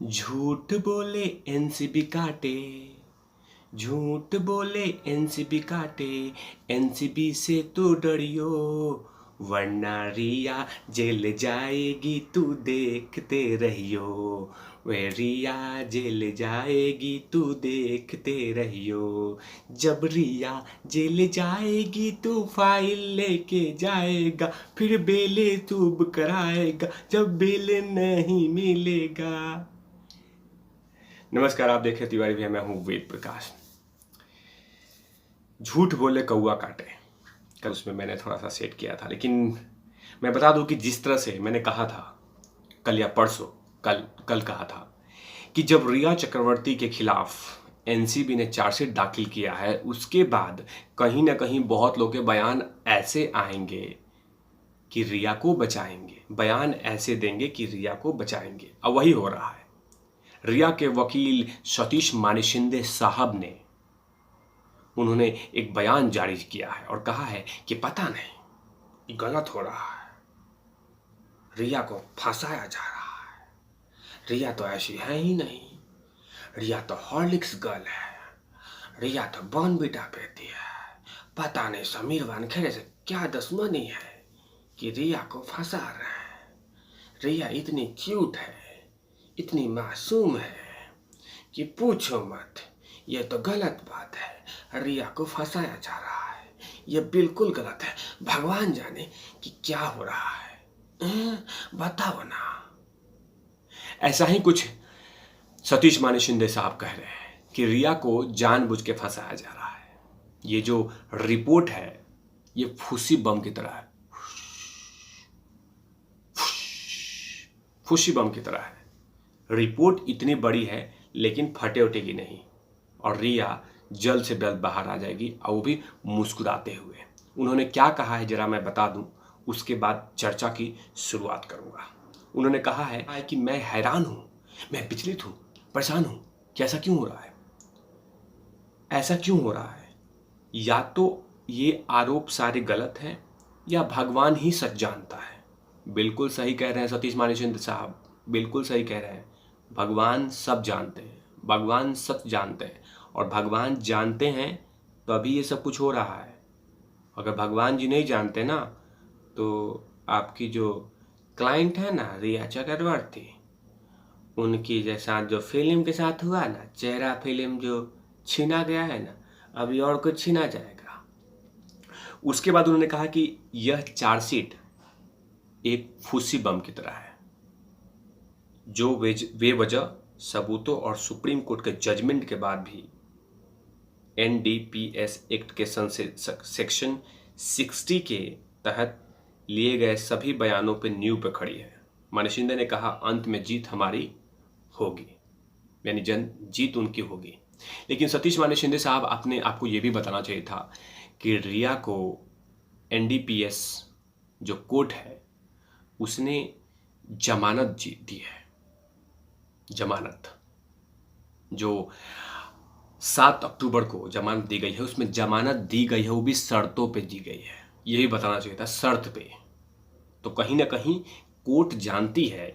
झूठ बोले एनसीबी काटे, झूठ बोले एनसीबी काटे, एनसीबी से तू डरियो, वरना रिया जेल जाएगी तू देखते रहियो, वे रिया जेल जाएगी तू देखते रहियो। जब रिया जेल जाएगी तू फाइल लेके जाएगा, फिर बेले तू कराएगा जब बेल नहीं मिलेगा। नमस्कार, आप देख रहे तिवारी भैया, मैं हूं वेद प्रकाश। झूठ बोले कौआ काटे, कल उसमें मैंने थोड़ा सा सेट किया था, लेकिन मैं बता दूं कि जिस तरह से मैंने कहा था कल या परसों, कल कहा था कि जब रिया चक्रवर्ती के खिलाफ एनसीबी ने चार्जशीट दाखिल किया है, उसके बाद कहीं ना कहीं बहुत लोग के बयान ऐसे आएंगे कि रिया को बचाएंगे, बयान ऐसे देंगे कि रिया को बचाएंगे। अब वही हो रहा है। रिया के वकील सतीश मानिशिंदे साहब ने उन्होंने एक बयान जारी किया है और कहा है कि पता नहीं ये गलत हो रहा है, रिया को फंसाया जा रहा है, रिया तो ऐसी है ही नहीं, रिया तो हॉर्लिक्स गर्ल है, रिया तो बॉर्नविटा पीती है, पता नहीं समीर वानखेड़े से क्या दुश्मनी है कि रिया को फंसा रहे हैं। रिया इतनी क्यूट है, इतनी मासूम है कि पूछो मत, ये तो गलत बात है, रिया को फंसाया जा रहा है, ये बिल्कुल गलत है। भगवान जाने कि क्या हो रहा है, बताओ ना। ऐसा ही कुछ सतीश मानिशिंदे साहब कह रहे हैं कि रिया को जानबूझ के फंसाया जा रहा है। ये जो रिपोर्ट है ये फूसी बम की तरह है, फूसी बम की तरह है। रिपोर्ट इतनी बड़ी है लेकिन फटे उठेगी नहीं, और रिया जल्द से जल्द बाहर आ जाएगी, और वो भी मुस्कुराते हुए। उन्होंने क्या कहा है जरा मैं बता दूं, उसके बाद चर्चा की शुरुआत करूंगा। उन्होंने कहा है कि मैं हैरान हूं, मैं विचलित हूं, परेशान हूं कि ऐसा क्यों हो रहा है, ऐसा क्यों हो रहा है। या तो ये आरोप सारे गलत हैं या भगवान ही सच जानता है। बिल्कुल सही कह रहे हैं सतीश मानिशिंदे साहब, बिल्कुल सही कह रहे हैं। भगवान सब जानते हैं, भगवान सच जानते हैं, और भगवान जानते हैं तभी ये सब कुछ हो रहा है। अगर भगवान जी नहीं जानते ना, तो आपकी जो क्लाइंट है ना रिया चक्रवर्ती, उनकी जैसा जो फिल्म के साथ हुआ ना, चेहरा फिल्म जो छीना गया है ना, अभी और कुछ छीना जाएगा। उसके बाद उन्होंने कहा कि यह चार्जशीट एक फूसी बम की तरह है, जो बेवजह सबूतों और सुप्रीम कोर्ट के जजमेंट के बाद भी एनडीपीएस एक्ट के सेक्शन 60 के तहत लिए गए सभी बयानों पर नींव पर खड़ी है। मानिशिंदे ने कहा अंत में जीत हमारी होगी, यानी जीत उनकी होगी। लेकिन सतीश मानिशिंदे साहब अपने आपको यह भी बताना चाहिए था कि रिया को एनडीपीएस जो कोर्ट है उसने जमानत दी है। जमानत जो 7 अक्टूबर को जमानत दी गई है, उसमें जमानत दी गई है वो भी शर्तों पे दी गई है। यही बताना चाहिए था, शर्त पे। तो कहीं ना कहीं कोर्ट जानती है,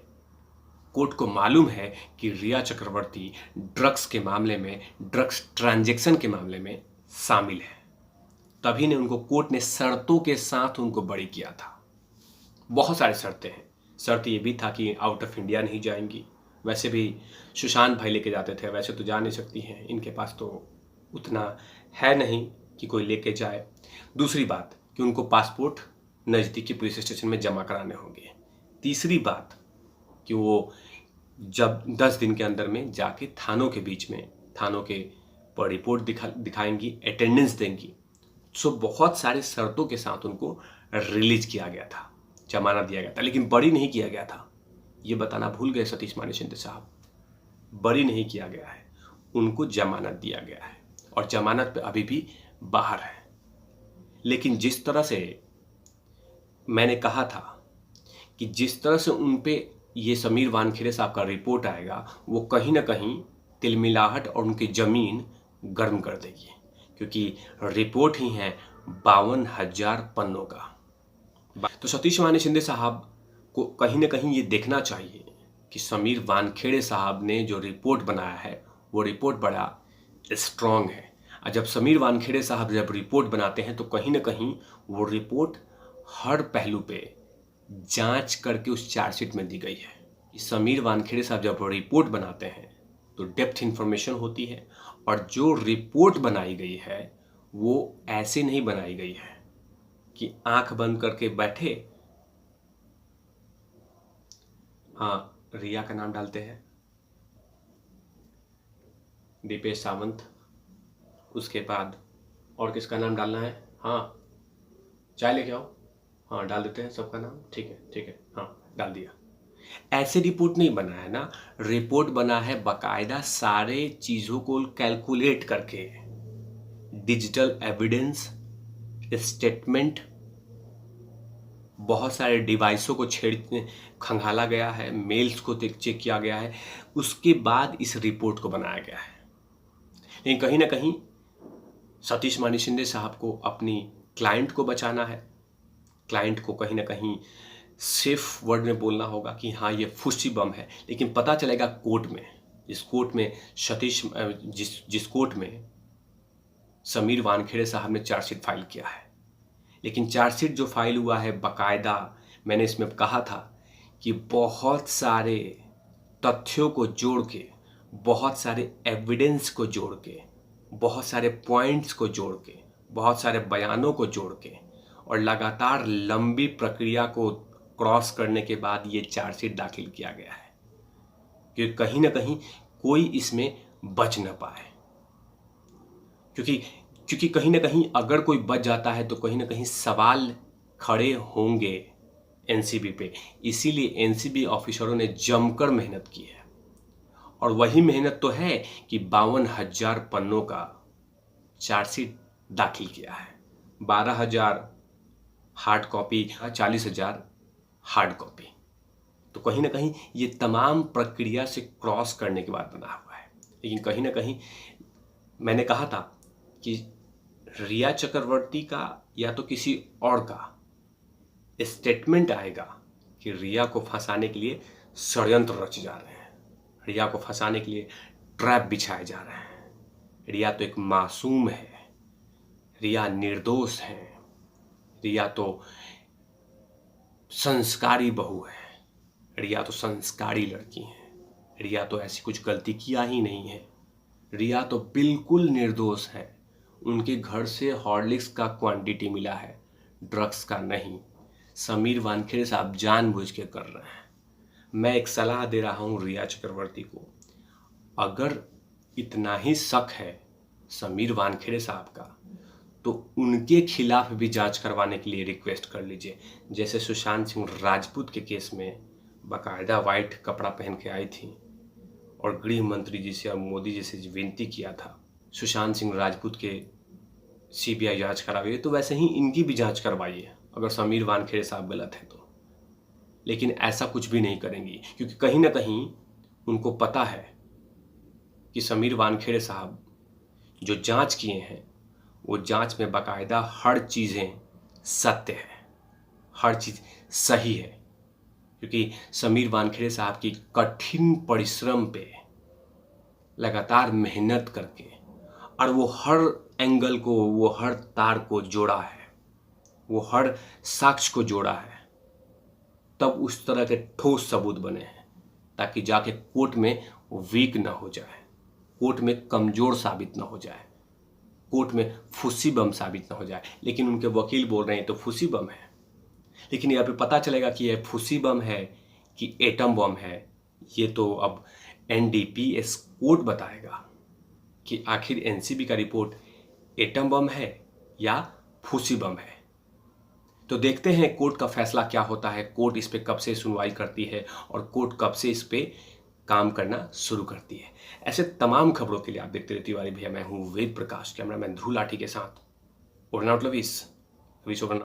कोर्ट को मालूम है कि रिया चक्रवर्ती ड्रग्स के मामले में, ड्रग्स ट्रांजैक्शन के मामले में शामिल है, तभी ने उनको कोर्ट ने शर्तों के साथ उनको बरी किया था। बहुत सारी शर्तें हैं। शर्त ये भी था कि आउट ऑफ इंडिया नहीं जाएंगी, वैसे भी सुशांत भाई लेके जाते थे, वैसे तो जा नहीं सकती हैं, इनके पास तो उतना है नहीं कि कोई लेके जाए। दूसरी बात कि उनको पासपोर्ट नज़दीकी पुलिस स्टेशन में जमा कराने होंगे। तीसरी बात कि वो जब 10 दिन के अंदर में जाके थानों के बीच में, थानों के पर रिपोर्ट दिखाएंगी, अटेंडेंस देंगी। सो बहुत सारी शर्तों के साथ उनको रिलीज किया गया था, जमानत दिया गया था, लेकिन बरी नहीं किया गया था। ये बताना भूल गए सतीश मानिशिंदे साहब, बरी नहीं किया गया है, उनको जमानत दिया गया है, और जमानत पे अभी भी बाहर है। लेकिन जिस तरह से मैंने कहा था कि जिस तरह से उन पे ये समीर वानखेड़े साहब का रिपोर्ट आएगा, वो कहीं ना कहीं तिलमिलाहट और उनकी ज़मीन गर्म कर देगी, क्योंकि रिपोर्ट ही है 52,000 पन्नों का। तो सतीश मानिशिंदे साहब को कहीं ना कहीं ये देखना चाहिए कि समीर वानखेड़े साहब ने जो रिपोर्ट बनाया है वो रिपोर्ट बड़ा स्ट्रांग है। और जब समीर वानखेड़े साहब जब रिपोर्ट बनाते हैं तो कहीं ना कहीं वो रिपोर्ट हर पहलू पे जांच करके उस चार्जशीट में दी गई है। कि समीर वानखेड़े साहब जब रिपोर्ट बनाते हैं तो डेप्थ इंफॉर्मेशन होती है, और जो रिपोर्ट बनाई गई है वो ऐसे नहीं बनाई गई है कि आंख बंद करके बैठे, हाँ रिया का नाम डालते हैं, दीपेश सावंत, उसके बाद और किसका नाम डालना है, हाँ चाय लेके आओ, हाँ डाल देते हैं सबका नाम, ठीक है, हाँ डाल दिया। ऐसे रिपोर्ट नहीं बना है ना, रिपोर्ट बना है बकायदा सारे चीज़ों को कैलकुलेट करके, डिजिटल एविडेंस, स्टेटमेंट, बहुत सारे डिवाइसों को खंगाला गया है, मेल्स को चेक किया गया है, उसके बाद इस रिपोर्ट को बनाया गया है। लेकिन कहीं ना कहीं सतीश मणि शिंदे साहब को अपनी क्लाइंट को बचाना है, क्लाइंट को कहीं ना कहीं सेफ वर्ड में बोलना होगा कि हाँ ये फुस्सी बम है। लेकिन पता चलेगा कोर्ट में, जिस कोर्ट में जिस कोर्ट में समीर वानखेड़े साहब ने चार्जशीट फाइल किया है, लेकिन चार्जशीट जो फाइल हुआ है बकायदा, मैंने इसमें कहा था कि बहुत सारे तथ्यों को जोड़ के, बहुत सारे एविडेंस को जोड़ के, बहुत सारे पॉइंट्स को जोड़ के, बहुत सारे बयानों को जोड़ के, और लगातार लंबी प्रक्रिया को क्रॉस करने के बाद ये चार्जशीट दाखिल किया गया है कि कहीं ना कहीं कोई इसमें बच न पाए। क्योंकि कहीं ना कहीं अगर कोई बच जाता है तो कहीं ना कहीं सवाल खड़े होंगे एनसीबी पे। इसीलिए एनसीबी ऑफिसरों ने जमकर मेहनत की है, और वही मेहनत तो है कि 52,000 पन्नों का चार्जशीट दाखिल किया है। 12,000 हार्ड कॉपी, 40,000 हार्ड कॉपी। तो कहीं ना कहीं ये तमाम प्रक्रिया से क्रॉस करने के बाद बना हुआ है। लेकिन कहीं ना कहीं मैंने कहा था कि रिया चक्रवर्ती का या तो किसी और का स्टेटमेंट आएगा कि रिया को फंसाने के लिए षड्यंत्र रचे जा रहे हैं, रिया को फंसाने के लिए ट्रैप बिछाए जा रहे हैं। रिया तो एक मासूम है, रिया निर्दोष है, रिया तो संस्कारी बहू है, रिया तो संस्कारी लड़की है, रिया तो ऐसी कुछ गलती किया ही नहीं है, रिया तो बिल्कुल निर्दोष है। उनके घर से हॉर्लिक्स का क्वांटिटी मिला है, ड्रग्स का नहीं। समीर वानखेड़े साहब जानबूझ के कर रहे हैं। मैं एक सलाह दे रहा हूँ रिया चक्रवर्ती को, अगर इतना ही शक है समीर वानखेड़े साहब का तो उनके खिलाफ भी जांच करवाने के लिए रिक्वेस्ट कर लीजिए। जैसे सुशांत सिंह राजपूत के केस में बाकायदा वाइट कपड़ा पहन के आई थी और गृह मंत्री जी से और मोदी जी से विनती किया था सुशांत सिंह राजपूत के सीबीआई जांच कराइए, तो वैसे ही इनकी भी जांच करवाइए अगर समीर वानखेड़े साहब गलत हैं तो। लेकिन ऐसा कुछ भी नहीं करेंगी, क्योंकि कहीं ना कहीं उनको पता है कि समीर वानखेड़े साहब जो जांच किए हैं वो जांच में बाकायदा हर चीज़ें सत्य है, हर चीज़ सही है। क्योंकि समीर वानखेड़े साहब की कठिन परिश्रम पे लगातार मेहनत करके, और वो हर एंगल को, वो हर तार को जोड़ा है, वो हर साक्ष्य को जोड़ा है, तब उस तरह के ठोस सबूत बने हैं ताकि जाके कोर्ट में वीक ना हो जाए, कोर्ट में कमज़ोर साबित ना हो जाए, कोर्ट में फुस्सी बम साबित ना हो जाए। लेकिन उनके वकील बोल रहे हैं तो फुस्सी बम है, लेकिन यहाँ पे पता चलेगा कि यह फुस्सी बम है कि एटम बम है, ये तो अब एनडीपीएस कोर्ट बताएगा कि आखिर एनसीबी का रिपोर्ट एटम बम है या फुस्सी बम है। तो देखते हैं कोर्ट का फैसला क्या होता है, कोर्ट इस पे कब से सुनवाई करती है और कोर्ट कब से इस पे काम करना शुरू करती है। ऐसे तमाम खबरों के लिए आप देखते रहिए तिवारी भैया। मैं हूँ वेद प्रकाश, कैमरामैन ध्रुव लाठी के साथ। Over and out lovies.